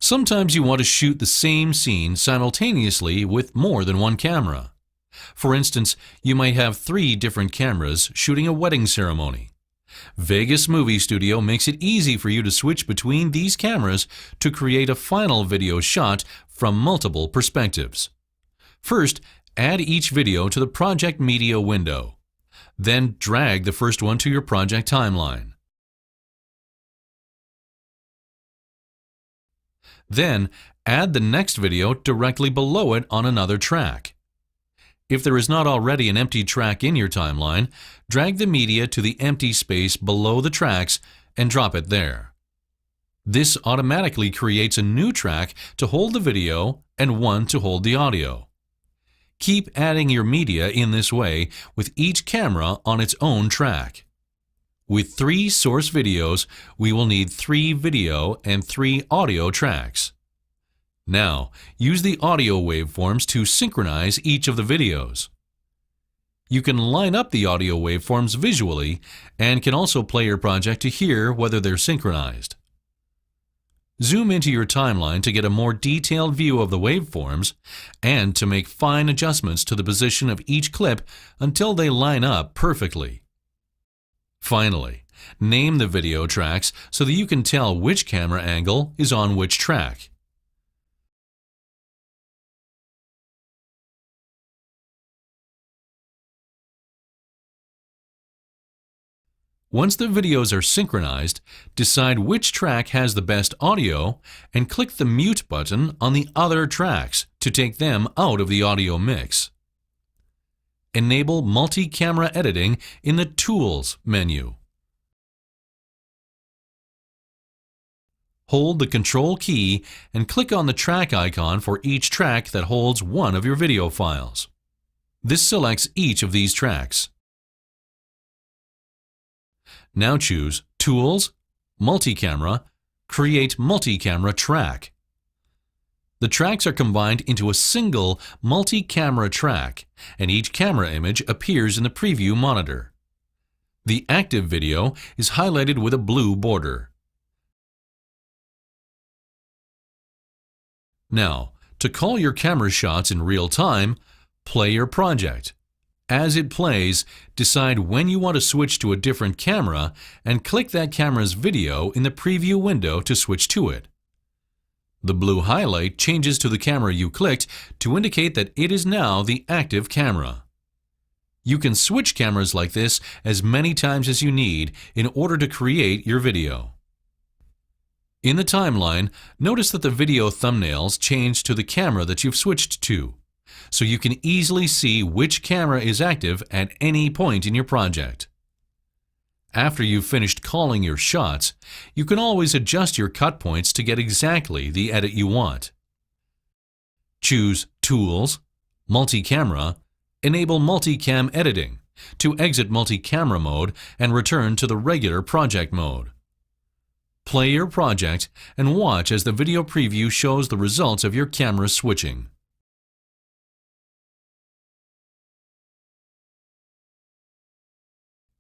Sometimes you want to shoot the same scene simultaneously with more than one camera. For instance, you might have 3 different cameras shooting a wedding ceremony. Vegas Movie Studio makes it easy for you to switch between these cameras to create a final video shot from multiple perspectives. First, add each video to the Project Media window. Then drag the first one to your project timeline. Then, add the next video directly below it on another track. If there is not already an empty track in your timeline, drag the media to the empty space below the tracks and drop it there. This automatically creates a new track to hold the video and one to hold the audio. Keep adding your media in this way with each camera on its own track. With 3 source videos, we will need 3 video and 3 audio tracks. Now, use the audio waveforms to synchronize each of the videos. You can line up the audio waveforms visually and can also play your project to hear whether they're synchronized. Zoom into your timeline to get a more detailed view of the waveforms and to make fine adjustments to the position of each clip until they line up perfectly. Finally, name the video tracks so that you can tell which camera angle is on which track. Once the videos are synchronized, decide which track has the best audio and click the mute button on the other tracks to take them out of the audio mix. Enable multi-camera editing in the Tools menu. Hold the Control key and click on the track icon for each track that holds one of your video files. This selects each of these tracks. Now choose Tools, Multicamera, Create Multicamera Track. The tracks are combined into a single multi-camera track, and each camera image appears in the preview monitor. The active video is highlighted with a blue border. Now, to call your camera shots in real time, play your project. As it plays, decide when you want to switch to a different camera and click that camera's video in the preview window to switch to it. The blue highlight changes to the camera you clicked to indicate that it is now the active camera. You can switch cameras like this as many times as you need in order to create your video. In the timeline, notice that the video thumbnails change to the camera that you've switched to, so you can easily see which camera is active at any point in your project. After you've finished calling your shots, you can always adjust your cut points to get exactly the edit you want. Choose Tools, Multi-Camera, enable Multicam Editing to exit multi-camera mode and return to the regular project mode. Play your project and watch as the video preview shows the results of your camera switching.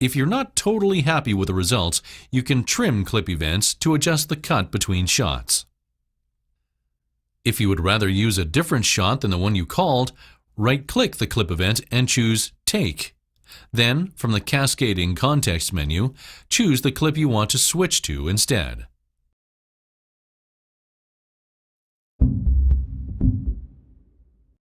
If you're not totally happy with the results, you can trim clip events to adjust the cut between shots. If you would rather use a different shot than the one you called, right-click the clip event and choose Take. Then, from the Cascading Context menu, choose the clip you want to switch to instead.